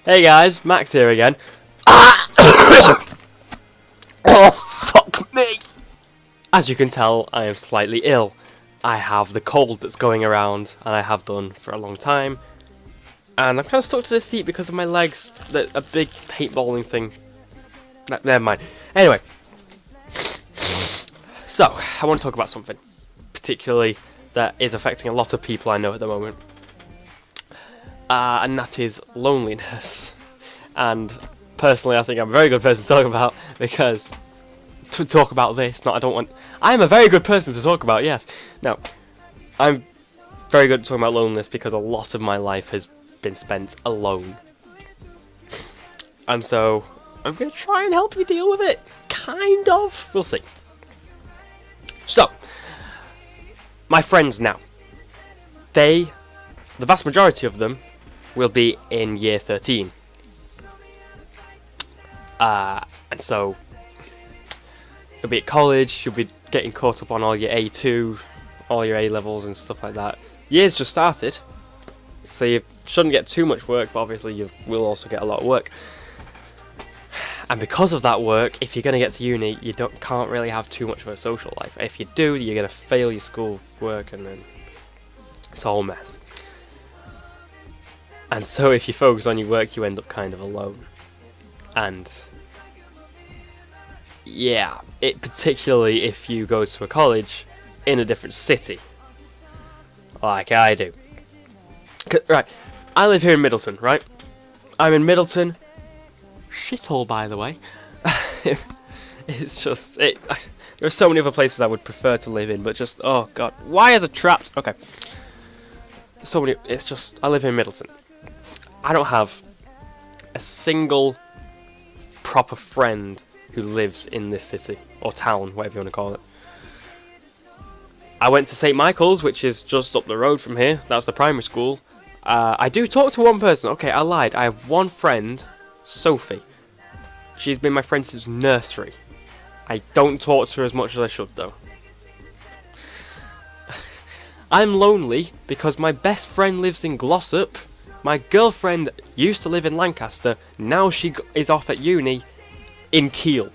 Hey guys, Max here again. Oh, fuck me! As you can tell, I am slightly ill. I have the cold that's going around, and I have done for a long time. And I'm kind of stuck to this seat because of my legs, a big paintballing thing. Never mind. Anyway. So, I want to talk about something, particularly that is affecting a lot of people I know at the moment. And that is loneliness. And personally, I think I'm a very good person to talk about, because to talk about this, I am a very good person to talk about, yes. Now, I'm very good at talking about loneliness because a lot of my life has been spent alone. And so, I'm going to try and help you deal with it. Kind of. We'll see. So, my friends now. The vast majority of them will be in year 13. And so, you'll be at college, you'll be getting caught up on all your A2, all your A-levels and stuff like that. Year's just started, so you shouldn't get too much work, but obviously you will also get a lot of work. And because of that work, if you're going to get to uni, you can't really have too much of a social life. If you do, you're going to fail your school work, and then it's a whole mess. And so if you focus on your work, you end up kind of alone. And yeah, particularly if you go to a college in a different city, like I do. Right, I live here in Middleton, right? I'm in Middleton. Shithole, by the way. It's just there are so many other places I would prefer to live in, but just oh god, why is it trapped? Okay, so many. It's just I live in Middleton. I don't have a single proper friend who lives in this city or town, whatever you want to call it. I went to St. Michael's, which is just up the road from here. That's the primary school. I do talk to one person. Okay, I lied. I have one friend, Sophie. She's been my friend since nursery. I don't talk to her as much as I should, though. I'm lonely because my best friend lives in Glossop. My girlfriend used to live in Lancaster. Now she is off at uni in Kiel.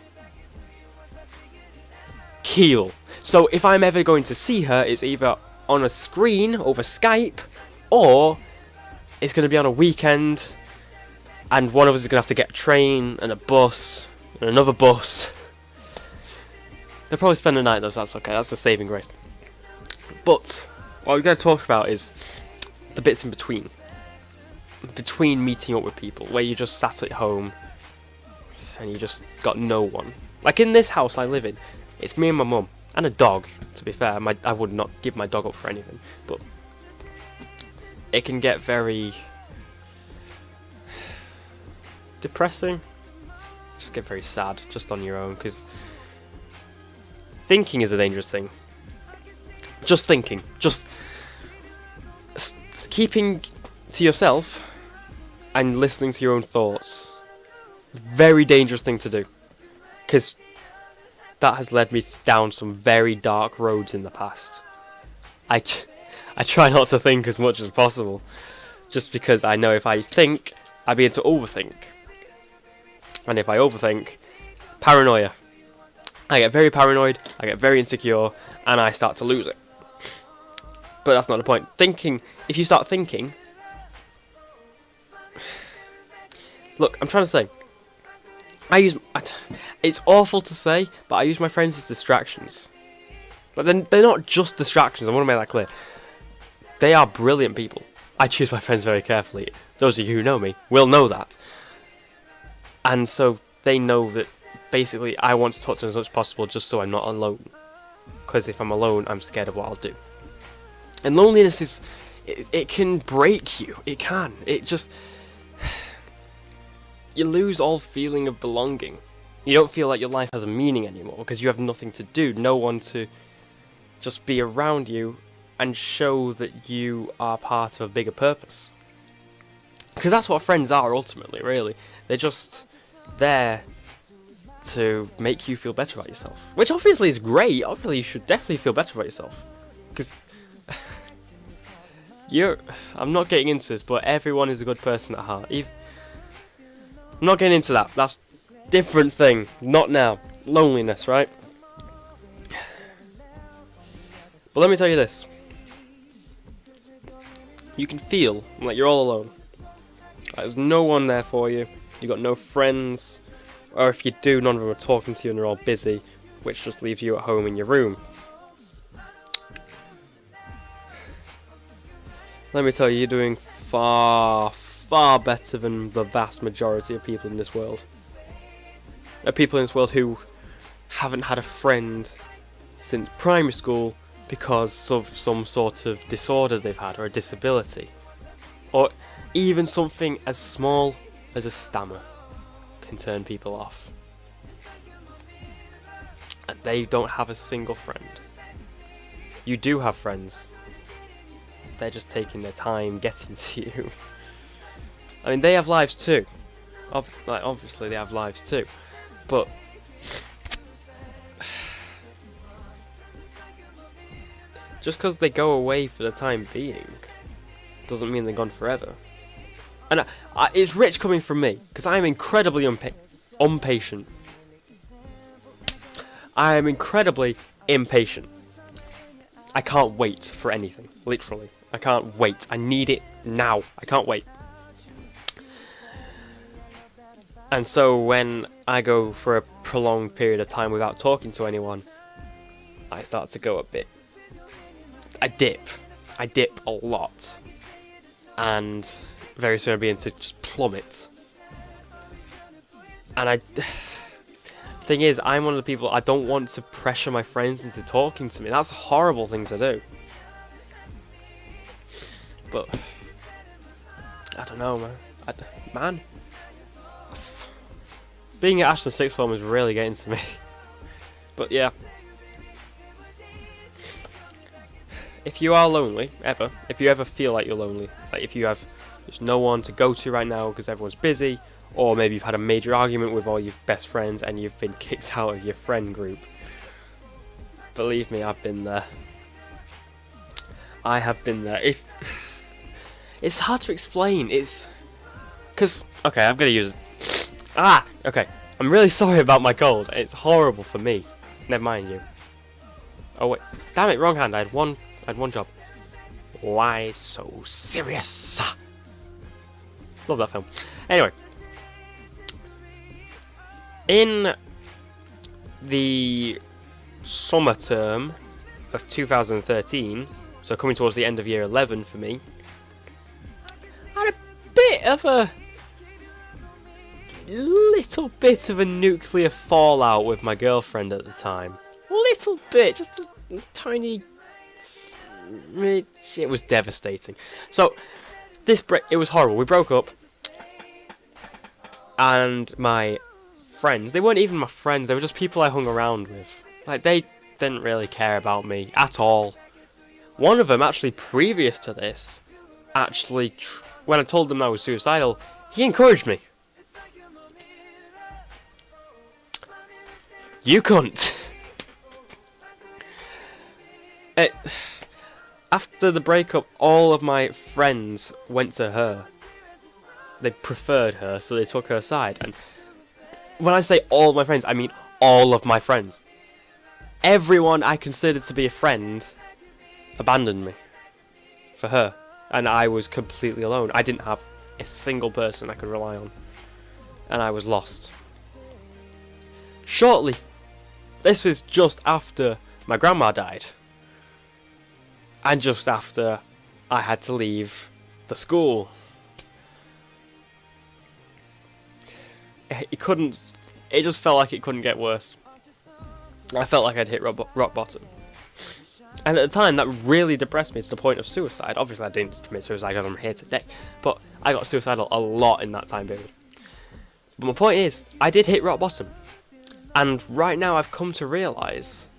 Kiel. So if I'm ever going to see her, it's either on a screen over Skype, or it's going to be on a weekend, and one of us is going to have to get a train and a bus and another bus. They'll probably spend the night though, so that's okay. That's a saving grace. But what we're going to talk about is the bits in between. Between meeting up with people, where you just sat at home and you just got no one. Like in this house I live in, it's me and my mum and a dog. To be fair, I would not give my dog up for anything, but it can get very depressing. Just get very sad just on your own, because thinking is a dangerous thing. Just thinking, just keeping to yourself and listening to your own thoughts, very dangerous thing to do, because that has led me down some very dark roads in the past. I try not to think as much as possible, just because I know if I think, I begin to overthink, and if I overthink, paranoia. I get very paranoid, I get very insecure, and I start to lose it. But that's not the point. Thinking, if you start thinking, look, I'm trying to say, it's awful to say, but I use my friends as distractions. But then they're not just distractions, I want to make that clear. They are brilliant people. I choose my friends very carefully. Those of you who know me will know that. And so they know that basically I want to talk to them as much as possible just so I'm not alone. Because if I'm alone, I'm scared of what I'll do. And loneliness it can break you. It can. It just... You lose all feeling of belonging. You don't feel like your life has a meaning anymore because you have nothing to do, no one to just be around you and show that you are part of a bigger purpose. Because that's what friends are ultimately, really. They're just there to make you feel better about yourself. Which obviously is great. Obviously you should definitely feel better about yourself. Because I'm not getting into this, but everyone is a good person at heart. I'm not getting into that. That's different thing. Not now. Loneliness, right? But let me tell you this. You can feel like you're all alone. There's no one there for you. You've got no friends. Or if you do, none of them are talking to you and they're all busy, which just leaves you at home in your room. Let me tell you, you're doing far, far better than the vast majority of people in this world. There are people in this world who haven't had a friend since primary school because of some sort of disorder they've had, or a disability. Or even something as small as a stammer can turn people off. And they don't have a single friend. You do have friends. They're just taking their time getting to you. I mean, they have lives too. Obviously they have lives too. But just because they go away for the time being doesn't mean they're gone forever. And it's rich coming from me, because I am incredibly impatient. I am incredibly impatient. I can't wait for anything, literally. I can't wait. I need it now. I can't wait. And so when I go for a prolonged period of time without talking to anyone, I start to go a bit... I dip a lot. And very soon I'll begin to just plummet. And the thing is, I'm one of the people, I don't want to pressure my friends into talking to me. That's a horrible thing to do. But I don't know, man. Being at Ashton Sixth Form is really getting to me. But yeah. If you are lonely, if you ever feel like you're lonely, like if you have just no one to go to right now because everyone's busy, or maybe you've had a major argument with all your best friends and you've been kicked out of your friend group. Believe me, I've been there. I have been there. It's hard to explain. Okay, I'm gonna use it. Okay. I'm really sorry about my cold. It's horrible for me. Never mind you. Oh wait, damn it, wrong hand. I had one job. Why so serious? Love that film. Anyway, in the summer term of 2013, so coming towards the end of year 11 for me, I had little bit of a nuclear fallout with my girlfriend at the time. Little bit, just a tiny smidge. It was devastating. So it was horrible. We broke up, and my friends, they weren't even my friends, they were just people I hung around with. Like, they didn't really care about me at all. One of them, actually, previous to this, when I told them I was suicidal, he encouraged me. You cunt! After the breakup, all of my friends went to her. They preferred her, so they took her side. And when I say all of my friends, I mean all of my friends. Everyone I considered to be a friend abandoned me for her. And I was completely alone. I didn't have a single person I could rely on. And I was lost. Shortly, this was just after my grandma died. And just after I had to leave the school. It just felt like it couldn't get worse. I felt like I'd hit rock bottom. And at the time, that really depressed me to the point of suicide. Obviously, I didn't commit suicide because I'm here today. But I got suicidal a lot in that time period. But my point is, I did hit rock bottom. And right now, I've come to realise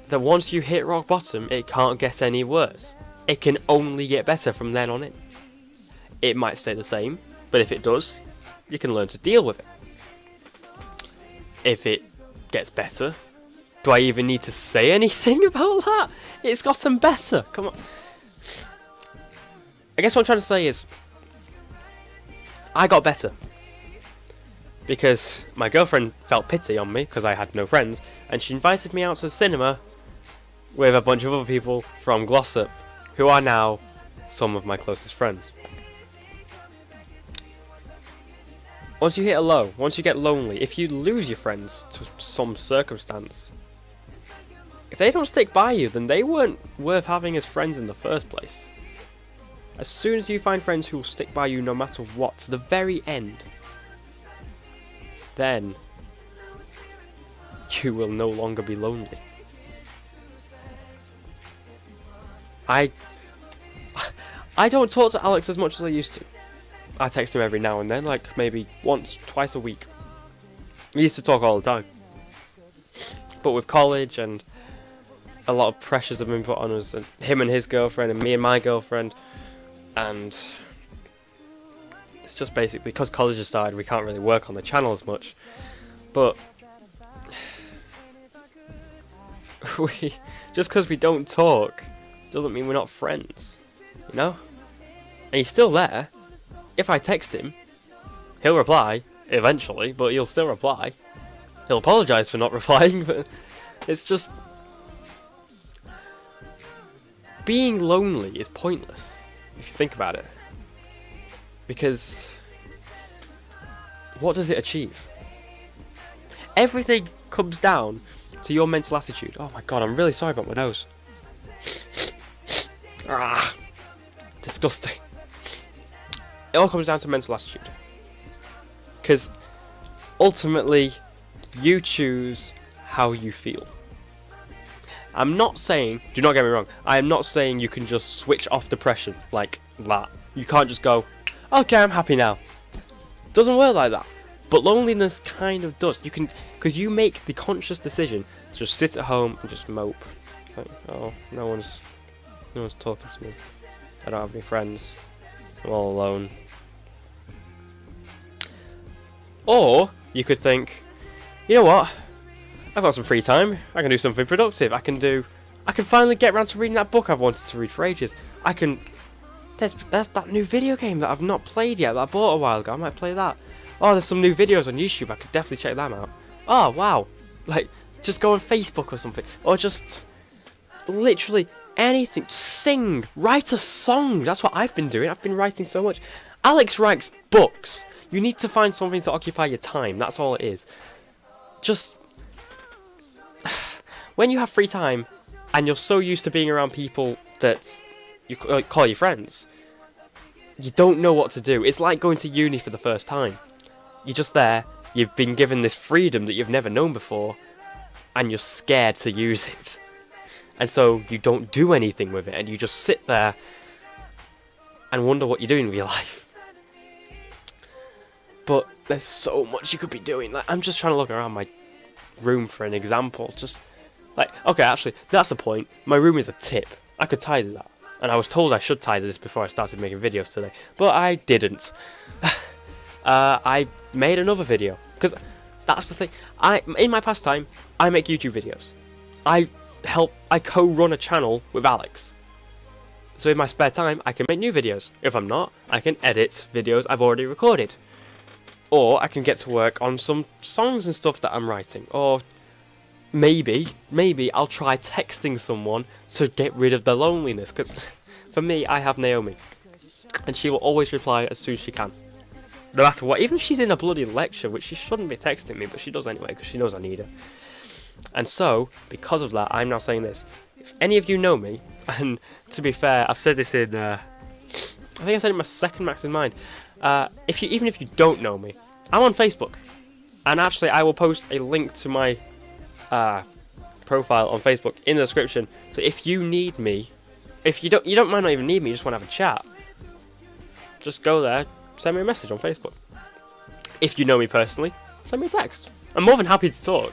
that once you hit rock bottom, it can't get any worse. It can only get better from then on in. It might stay the same, but if it does, you can learn to deal with it. If it gets better, do I even need to say anything about that? It's gotten better. Come on. I guess what I'm trying to say is, I got better. because my girlfriend felt pity on me because I had no friends, and she invited me out to the cinema with a bunch of other people from Glossop, who are now some of my closest friends. Once you hit a low, once you get lonely, if you lose your friends to some circumstance, if they don't stick by you, then they weren't worth having as friends in the first place. As soon as you find friends who will stick by you no matter what, to the very end, then you will no longer be lonely. I don't talk to Alex as much as I used to. I text him every now and then, like maybe once, twice a week. We used to talk all the time. But with college and a lot of pressures have been put on us, and him and his girlfriend and me and my girlfriend, and it's just basically because college has started, we can't really work on the channel as much. But just because we don't talk doesn't mean we're not friends, you know? And he's still there. If I text him, he'll reply eventually, but he'll still reply. He'll apologise for not replying, but it's just... being lonely is pointless, if you think about it. Because what does it achieve? Everything comes down to your mental attitude. Oh my god, I'm really sorry about my nose. Ah, disgusting. It all comes down to mental attitude. Because ultimately, you choose how you feel. I'm not saying, do not get me wrong, I am not saying you can just switch off depression like that. You can't just go, okay, I'm happy now. Doesn't work like that. But loneliness kind of does. You can, because you make the conscious decision to just sit at home and just mope. Like, oh, no one's talking to me. I don't have any friends. I'm all alone. Or you could think, you know what? I've got some free time. I can do something productive. I can finally get around to reading that book I've wanted to read for ages. There's that new video game that I've not played yet that I bought a while ago. I might play that. Oh, there's some new videos on YouTube. I could definitely check them out. Oh, wow. Like, just go on Facebook or something. Or just literally anything. Sing. Write a song. That's what I've been doing. I've been writing so much. Alex writes books. You need to find something to occupy your time. That's all it is. Just... when you have free time and you're so used to being around people that you call your friends, you don't know what to do. It's like going to uni for the first time. You're just there, you've been given this freedom that you've never known before, and you're scared to use it. And so you don't do anything with it, and you just sit there and wonder what you're doing with your life. But there's so much you could be doing. Like, I'm just trying to look around my room for an example. Just like, okay, actually, that's the point. My room is a tip. I could tidy that. And I was told I should tidy this before I started making videos today. But I didn't. I made another video. Because that's the thing. In my pastime, I make YouTube videos. I co-run a channel with Alex. So in my spare time, I can make new videos. If I'm not, I can edit videos I've already recorded. Or I can get to work on some songs and stuff that I'm writing. Or maybe I'll try texting someone to get rid of the loneliness. Because for me, I have Naomi. And she will always reply as soon as she can. No matter what. Even if she's in a bloody lecture, which she shouldn't be texting me, but she does anyway, because she knows I need her. And so, because of that, I'm now saying this. If any of you know me, and to be fair, I've said this in, I think I said it in my second Max in Mind. Even if you don't know me, I'm on Facebook. And actually, I will post a link to my profile on Facebook in the description. So if you need me, if you don't might not even need me, you just want to have a chat, just go there, send me a message on Facebook. If you know me personally, send me a text. I'm more than happy to talk.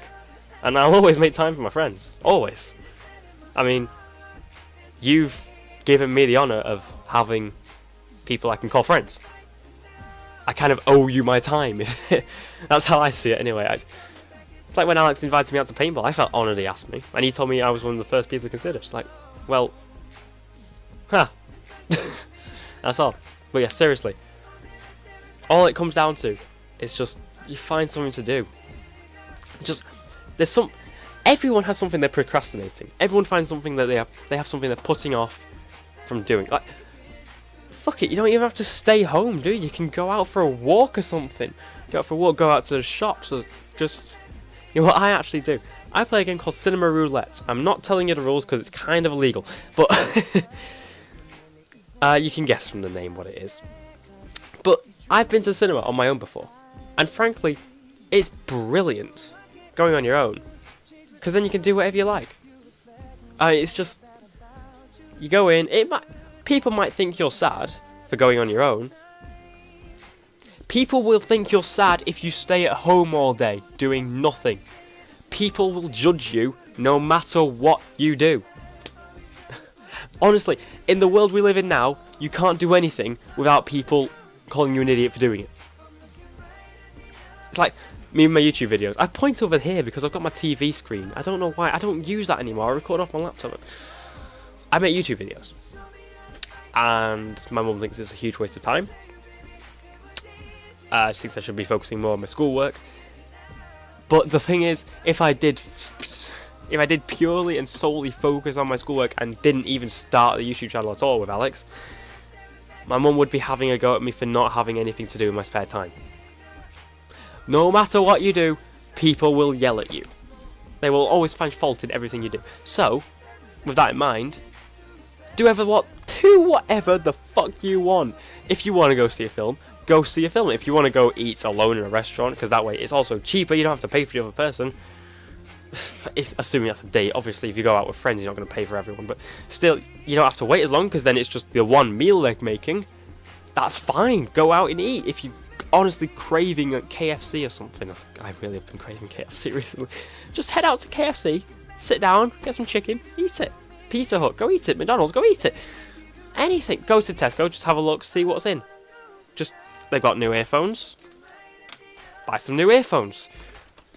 And I'll always make time for my friends. Always. I mean, you've given me the honour of having people I can call friends. I kind of owe you my time. That's how I see it anyway. It's like when Alex invited me out to paintball. I felt honoured he asked me. And he told me I was one of the first people to consider. It's like, well, that's all. But yeah, seriously. All it comes down to is just you find something to do. Just everyone has something they're procrastinating. Everyone finds something that they have something they're putting off from doing. Like, fuck it, you don't even have to stay home, do you? You can go out for a walk or something. Go out for a walk, go out to the shops, or just... You know what I actually do? I play a game called Cinema Roulette. I'm not telling you the rules because it's kind of illegal, but you can guess from the name what it is. But I've been to cinema on my own before, and frankly, it's brilliant going on your own, because then you can do whatever you like. It's just, you go in, people might think you're sad for going on your own. People will think you're sad if you stay at home all day doing nothing. People will judge you no matter what you do. Honestly, in the world we live in now, you can't do anything without people calling you an idiot for doing it. It's like me and my YouTube videos. I point over here because I've got my TV screen. I don't know why. I don't use that anymore. I record off my laptop. I make YouTube videos. And my mum thinks it's a huge waste of time. She thinks I should be focusing more on my schoolwork. But the thing is, if I did purely and solely focus on my schoolwork and didn't even start the YouTube channel at all with Alex, my mum would be having a go at me for not having anything to do in my spare time. No matter what you do, people will yell at you. They will always find fault in everything you do. So, with that in mind, do whatever the fuck you want. If you want to go see a film, go see a film. If you want to go eat alone in a restaurant, because that way it's also cheaper, you don't have to pay for the other person. Assuming that's a date. Obviously, if you go out with friends, you're not going to pay for everyone, but still, you don't have to wait as long, because then it's just the one meal they're making. That's fine. Go out and eat. If you honestly craving a KFC or something, I really have been craving KFC recently, just head out to KFC, sit down, get some chicken, eat it. Pizza Hut, go eat it. McDonald's, go eat it. Anything. Go to Tesco, just have a look, see what's in. They've got new earphones. Buy some new earphones.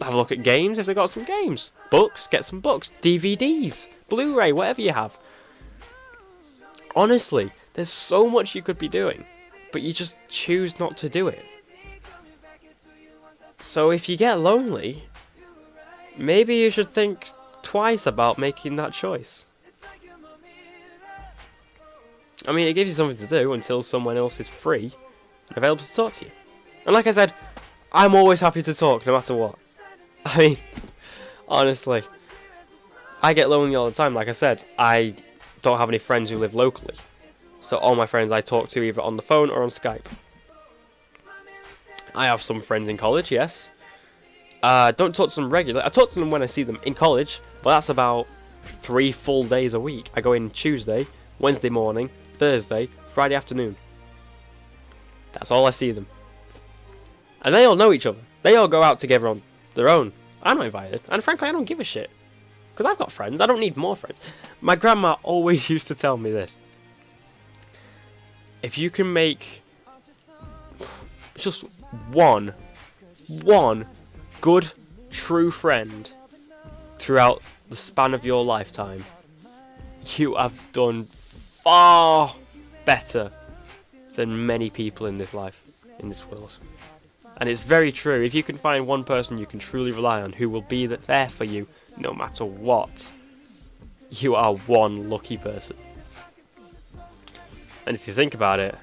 Have a look at games if they've got some games. Books, get some books. DVDs, Blu-ray, whatever you have. Honestly, there's so much you could be doing, but you just choose not to do it. So if you get lonely, maybe you should think twice about making that choice. I mean, it gives you something to do until someone else is free and available to talk to you. And like I said, I'm always happy to talk, no matter what. I mean, honestly, I get lonely all the time. Like I said, I don't have any friends who live locally. So all my friends I talk to either on the phone or on Skype. I have some friends in college, yes. Don't talk to them regularly. I talk to them when I see them in college, but that's about 3 full days a week. I go in Tuesday, Wednesday morning, Thursday, Friday afternoon. That's all I see them. And they all know each other. They all go out together on their own. I'm not invited. And frankly, I don't give a shit. Because I've got friends. I don't need more friends. My grandma always used to tell me this. If you can make just one good, true friend throughout the span of your lifetime, you have done far better than many people in this life, in this world. And it's very true. If you can find one person you can truly rely on who will be there for you no matter what, you are one lucky person. And if you think about it,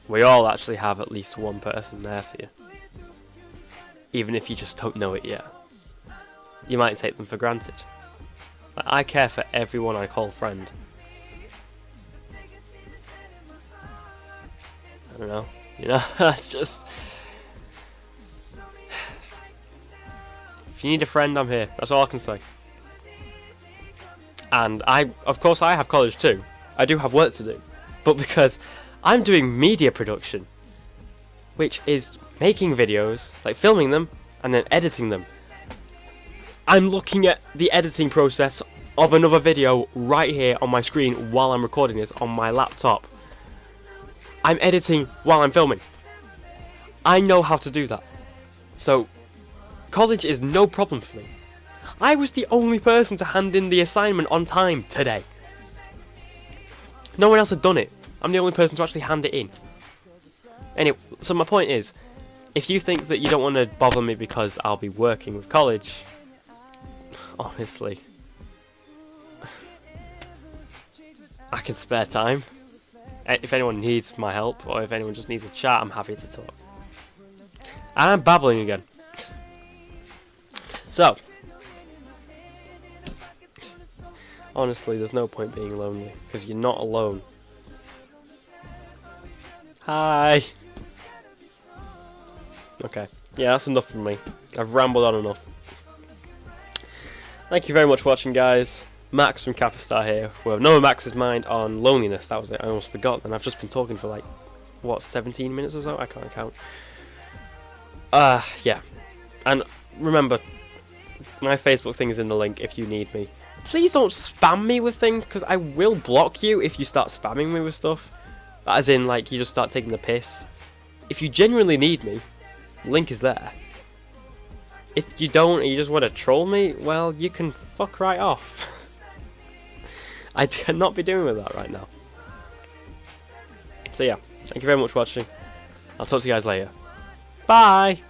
we all actually have at least one person there for you. Even if you just don't know it yet. You might take them for granted. I care for everyone I call friend. I don't know. You know, that's just... If you need a friend, I'm here. That's all I can say. And of course I have college too. I do have work to do. But because I'm doing media production, which is making videos, like filming them, and then editing them. I'm looking at the editing process of another video right here on my screen while I'm recording this on my laptop. I'm editing while I'm filming. I know how to do that. So, college is no problem for me. I was the only person to hand in the assignment on time today. No one else had done it. I'm the only person to actually hand it in. Anyway, so my point is, if you think that you don't want to bother me because I'll be working with college, honestly, I can spare time. If anyone needs my help, or if anyone just needs a chat, I'm happy to talk. And I'm babbling again. So, honestly, there's no point being lonely, because you're not alone. Hi! Okay, yeah, that's enough from me. I've rambled on enough. Thank you very much for watching, guys. Max from KappaStar here. Well, Noah Max's mind on loneliness. That was it. I almost forgot, and I've just been talking for like, what, 17 minutes or so? I can't count. Yeah. And remember, my Facebook thing is in the link if you need me. Please don't spam me with things, because I will block you if you start spamming me with stuff. As in, like, you just start taking the piss. If you genuinely need me, the link is there. If you don't and you just want to troll me, well, you can fuck right off. I cannot be doing with that right now. So yeah, thank you very much for watching. I'll talk to you guys later. Bye!